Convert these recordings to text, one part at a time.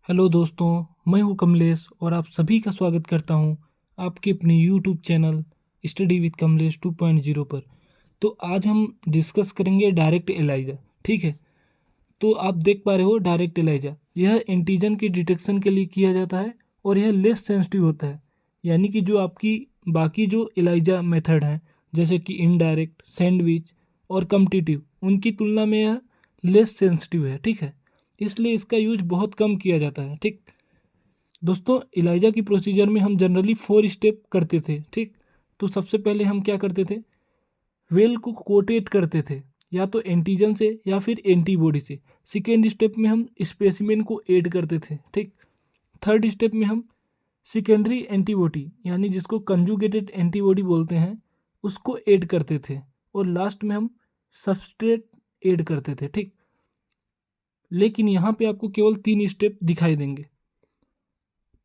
Hello दोस्तों, मैं हूं कमलेश और आप सभी का स्वागत करता हूं आपके अपने YouTube channel study with Kamlesh 2.0 पर। तो आज हम डिस्कस करेंगे डायरेक्ट एलाइजा। ठीक है, तो आप देख पा रहे हो डायरेक्ट एलाइजा यह एंटीजन की डिटेक्शन के लिए किया जाता है और यह लेस सेंसिटिव होता है। यानी कि जो आपकी बाकी जो एलाइजा मेथड हैं जैसे कि इनडायरेक्ट, सैंडविच और कम्पिटिटिव, उनकी तुलना में यह लेस सेंसिटिव है। ठीक है, इसलिए इसका यूज बहुत कम किया जाता है। ठीक दोस्तों, एलाइजा की प्रोसीजर में हम जनरली 4 स्टेप करते थे। ठीक, तो सबसे पहले हम क्या करते थे, वेल को कोटेट करते थे या तो एंटीजन से या फिर एंटीबॉडी से। सेकेंड स्टेप में हम स्पेसिमेन को ऐड करते थे। ठीक, थर्ड स्टेप में हम सेकेंडरी एंटीबॉडी यानी जिसको कंजुगेटेड एंटीबॉडी बोलते हैं उसको ऐड करते थे और लास्ट में हम सबस्ट्रेट ऐड करते थे। ठीक, लेकिन यहाँ पे आपको केवल 3 स्टेप दिखाई देंगे।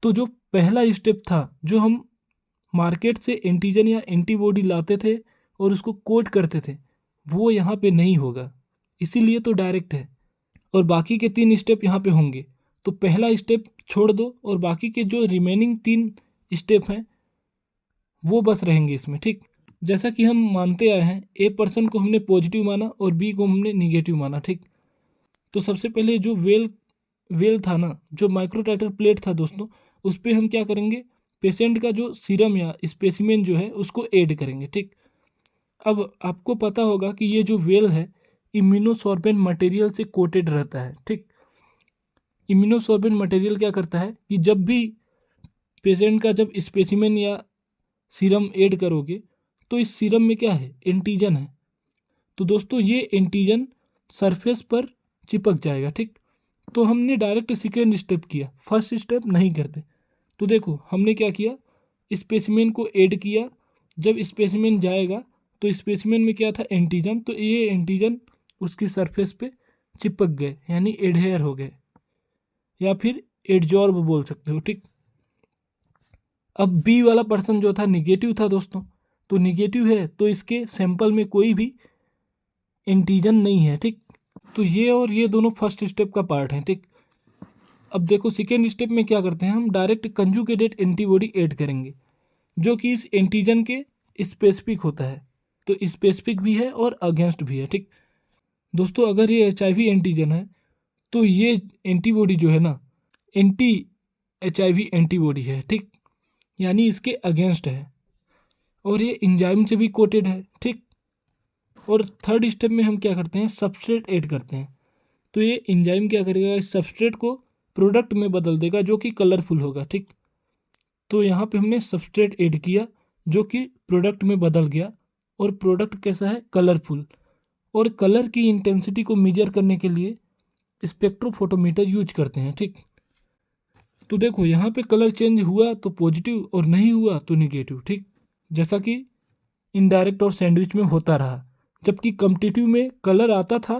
तो जो पहला स्टेप था, जो हम मार्केट से एंटीजन या एंटीबॉडी लाते थे और उसको कोड करते थे, वो यहाँ पे नहीं होगा, इसीलिए तो डायरेक्ट है। और बाकी के 3 स्टेप यहाँ पे होंगे। तो पहला स्टेप छोड़ दो और बाकी के जो रिमेनिंग 3 स्टेप हैं वो बस रहेंगे इसमें। ठीक, जैसा कि हम मानते आए हैं, ए पर्सन को हमने पॉजिटिव माना और बी को हमने निगेटिव माना। ठीक, तो सबसे पहले जो वेल वेल था ना, जो माइक्रोटाइटर प्लेट था दोस्तों, उस पर हम क्या करेंगे, पेशेंट का जो सीरम या स्पेसिमेन जो है उसको ऐड करेंगे। ठीक, अब आपको पता होगा कि ये जो वेल है इम्यूनोसॉर्बेंट मटेरियल से कोटेड रहता है। ठीक, इम्यूनोसॉर्बेंट मटेरियल क्या करता है कि जब भी पेशेंट का जब स्पेसिमेन या सीरम ऐड करोगे तो इस सीरम में क्या है, एंटीजन है। तो दोस्तों ये एंटीजन सरफेस पर चिपक जाएगा। ठीक, तो हमने डायरेक्ट सेकेंड स्टेप किया, फर्स्ट स्टेप नहीं करते। तो देखो हमने क्या किया, स्पेसिमेन को ऐड किया। जब स्पेसिमेन जाएगा तो स्पेसिमेन में क्या था, एंटीजन, तो ये एंटीजन उसकी सरफेस पे चिपक गए यानी एडहेयर हो गए या फिर एडजॉर्ब बोल सकते हो। ठीक, अब बी वाला पर्सन जो था निगेटिव था दोस्तों, तो निगेटिव है तो इसके सैंपल में कोई भी एंटीजन नहीं है। ठीक, तो ये और ये दोनों फर्स्ट स्टेप का पार्ट है। ठीक, अब देखो सेकेंड स्टेप में क्या करते हैं, हम डायरेक्ट कंजुगेटेड एंटीबॉडी ऐड करेंगे जो कि इस एंटीजन के स्पेसिफिक होता है। तो स्पेसिफिक भी है और अगेंस्ट भी है। ठीक दोस्तों, अगर ये HIV एंटीजन है तो ये एंटीबॉडी जो है ना, एंटी HIV एंटीबॉडी है। ठीक, यानी इसके अगेंस्ट है और ये इंजाइम से भी कोटेड है। ठीक, और थर्ड स्टेप में हम क्या करते हैं, सबस्ट्रेट ऐड करते हैं। तो ये इंजाइम क्या करेगा, इस सबस्ट्रेट को प्रोडक्ट में बदल देगा जो कि कलरफुल होगा। ठीक, तो यहाँ पे हमने सबस्ट्रेट ऐड किया जो कि प्रोडक्ट में बदल गया और प्रोडक्ट कैसा है, कलरफुल। और कलर की इंटेंसिटी को मेजर करने के लिए स्पेक्ट्रोफोटोमीटर यूज करते हैं। ठीक, तो देखो यहाँ पे कलर चेंज हुआ तो पॉजिटिव और नहीं हुआ तो निगेटिव। ठीक, जैसा कि इनडायरेक्ट और सैंडविच में होता रहा। जबकि कम्पिटिटिव में कलर आता था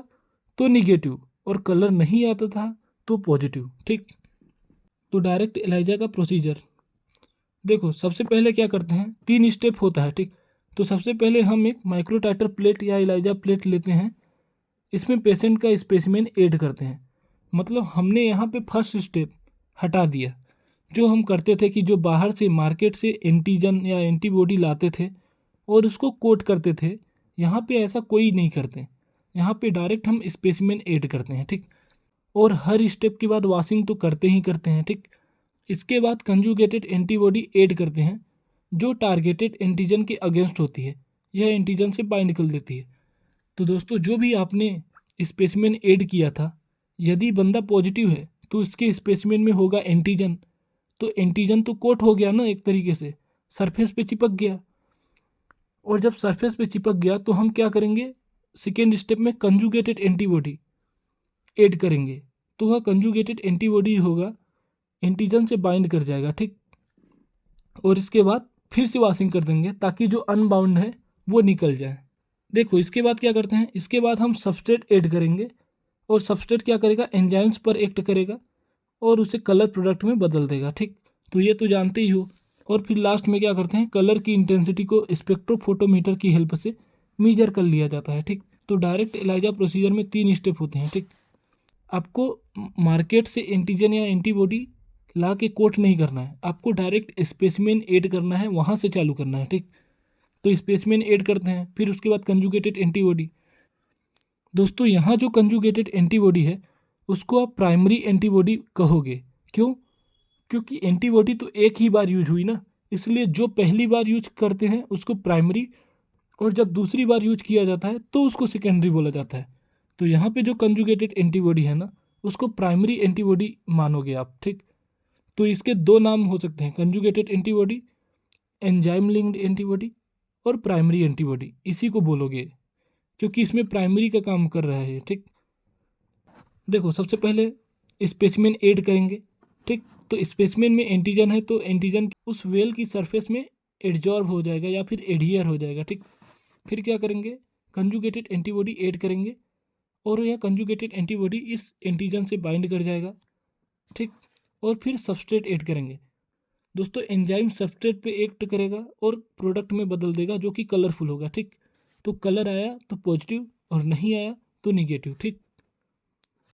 तो निगेटिव और कलर नहीं आता था तो पॉजिटिव। ठीक, तो डायरेक्ट एलाइजा का प्रोसीजर देखो, सबसे पहले क्या करते हैं, 3 स्टेप होता है। ठीक, तो सबसे पहले हम एक माइक्रोटाइटर प्लेट या एलाइजा प्लेट लेते हैं, इसमें पेशेंट का स्पेसिमेन ऐड करते हैं। मतलब हमने यहाँ पे फर्स्ट स्टेप हटा दिया। जो हम करते थे कि जो बाहर से मार्केट से एंटीजन या एंटीबॉडी लाते थे और उसको कोट करते थे, यहाँ पे ऐसा कोई नहीं करते। यहाँ पे डायरेक्ट हम स्पेसिमेन ऐड करते हैं। ठीक, और हर स्टेप के बाद वॉशिंग तो करते ही करते हैं। ठीक, इसके बाद कंजुगेटेड एंटीबॉडी ऐड करते हैं जो टारगेटेड एंटीजन के अगेंस्ट होती है, यह एंटीजन से बाइंड कर लेती है। तो दोस्तों जो भी आपने स्पेसिमेन ऐड किया था, यदि बंदा पॉजिटिव है तो उसके स्पेसिमेन में होगा एंटीजन, तो एंटीजन तो कोट हो गया ना, एक तरीके से सरफेस पे चिपक गया। और जब सरफेस पे चिपक गया तो हम क्या करेंगे, सेकेंड स्टेप में कंजुगेटेड एंटीबॉडी ऐड करेंगे। तो वह कंजुगेटेड एंटीबॉडी होगा, एंटीजन से बाइंड कर जाएगा। ठीक, और इसके बाद फिर से वॉशिंग कर देंगे ताकि जो अनबाउंड है वो निकल जाए। देखो इसके बाद क्या करते हैं, इसके बाद हम सबस्ट्रेट ऐड करेंगे और सबस्ट्रेट क्या करेगा, एंजाइम्स पर एक्ट करेगा और उसे कलर प्रोडक्ट में बदल देगा। ठीक, तो ये तो जानते ही हो। और फिर लास्ट में क्या करते हैं, कलर की इंटेंसिटी को स्पेक्ट्रोफोटोमीटर की हेल्प से मेजर कर लिया जाता है। ठीक, तो डायरेक्ट एलाइजा प्रोसीजर में 3 स्टेप होते हैं। ठीक, आपको मार्केट से एंटीजन या एंटीबॉडी ला के कोट नहीं करना है, आपको डायरेक्ट स्पेसिमेन ऐड करना है, वहाँ से चालू करना है। ठीक, तो स्पेसिमेन ऐड करते हैं, फिर उसके बाद कंजुगेटेड एंटीबॉडी। दोस्तों यहाँ जो कंजुगेटेड एंटीबॉडी है उसको आप प्राइमरी एंटीबॉडी कहोगे। क्यों? क्योंकि एंटीबॉडी तो एक ही बार यूज हुई ना, इसलिए जो पहली बार यूज करते हैं उसको प्राइमरी, और जब दूसरी बार यूज किया जाता है तो उसको सेकेंडरी बोला जाता है। तो यहाँ पे जो कंजुगेटेड एंटीबॉडी है ना, उसको प्राइमरी एंटीबॉडी मानोगे आप। ठीक, तो इसके दो नाम हो सकते हैं, conjugated antibody, enzyme linked antibody और प्राइमरी एंटीबॉडी, इसी को बोलोगे क्योंकि इसमें प्राइमरी का काम कर रहा है। ठीक, देखो सबसे पहले स्पेसिमेन ऐड करेंगे। ठीक, तो स्पेसिमेन में एंटीजन है तो एंटीजन उस वेल की सरफेस में एडजॉर्ब हो जाएगा या फिर एडहियर हो जाएगा। ठीक, फिर क्या करेंगे, कंजुगेटेड एंटीबॉडी ऐड करेंगे और यह कंजुगेटेड एंटीबॉडी इस एंटीजन से बाइंड कर जाएगा। ठीक, और फिर सबस्ट्रेट ऐड करेंगे। दोस्तों एंजाइम सबस्ट्रेट पे एक्ट करेगा और प्रोडक्ट में बदल देगा जो कि कलरफुल होगा। ठीक, तो कलर आया तो पॉजिटिव और नहीं आया तो निगेटिव। ठीक,